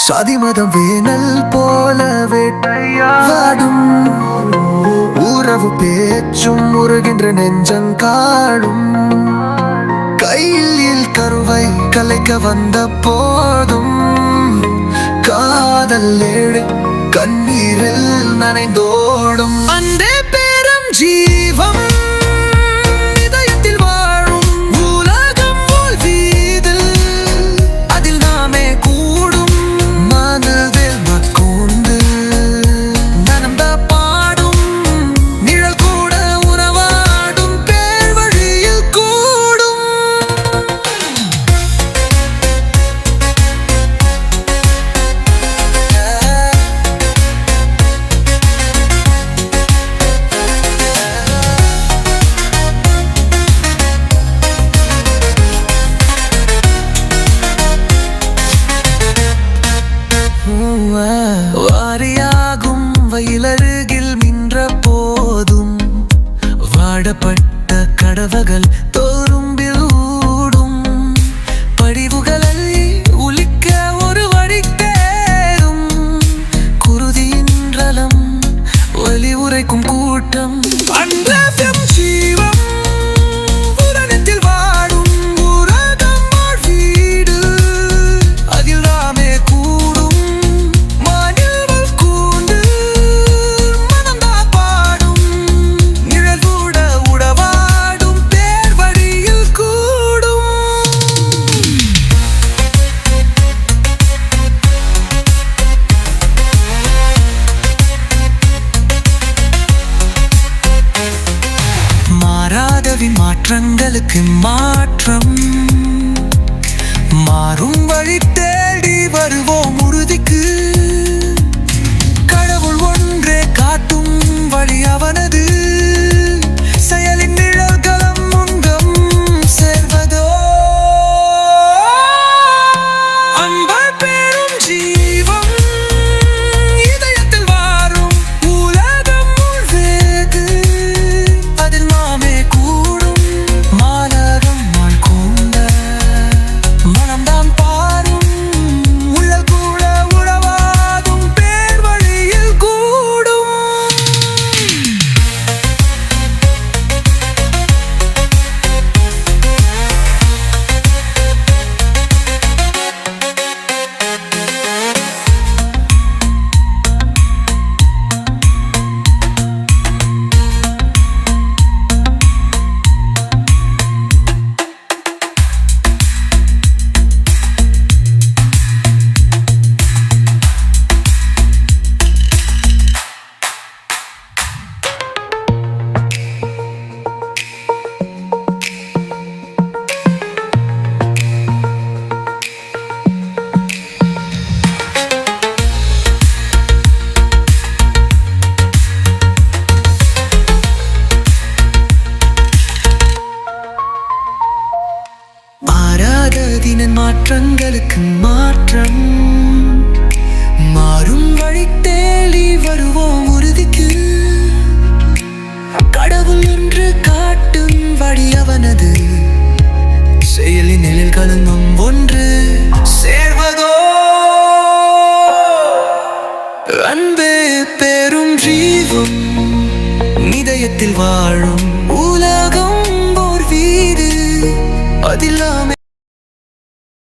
சாதி மதம் வேனல் போல வேட்டையாடும் உறவு பேச்சும் உருகின்ற நெஞ்சங்காடும் கையில் கருவை கலைக்க வந்த போதும் காதல் ஏழு கண்ணீரில் நனைந்தோடும் அந்த பெரும் ஜீவம் இதயத்தில் வாழும் உலகம் போல் வீதில் அதில் நாமே கூடும் மனதில் மக்கூண்டு நனந்த பாடும் நிழல் கூட உறவாடும் பேர் வழியில் கூடும். வாரியாகும் வயலருகில் நின்ற போதும் வாடப்பட்ட கடவகள் தோறும்பில் ஊடும் படிவுகளில் உலிக்க ஒரு வழி தேரும் குருதியின்றலம் வலி உரைக்கும் கூட்டம் அந்த ஜீவம் உலகத்தில் வாடும் உலகம் வீடு அதில் நாமே கூடும் மனிதர்கள் கூண்டு மனந்தா பாடும் நிழல் கூட உடவாடும் பேர் வழியில் கூடும். மாறாதவின் மாற்றங்களுக்கு மாற்றம் மாறும் வழி தேடி வருவோம் உறுதிக்கு கடவுள் ஒன்றே காட்டும் வழி அவனது செயலின் நிழல்களம் முன்கம் சேர்வதோ அன்பால் பெரும் ஜீவம் இதயத்தில் வாரும் உலகம் முழுவேது அதில் நாமே கூடும் மாலகம் நாள் கூண்ட மனம்தான் பாரும் உள்ளல் கூட உறவாடும் பேர் வழியில் கூடும். மாறாததின் மாற்றங்களுக்கு மாற்றம் மாறும் வழி தேடி வருவோம் உறுதிக்கு கடவுள் என்று காட்டும் வழி அவனது செயலின் நிழல் கலங்கும் ஒன்று சேர்வதோ அன்பே பெரும் ஜீவம் இதயத்தில் வாழும் உலகம் ஓர் வீடு அதில்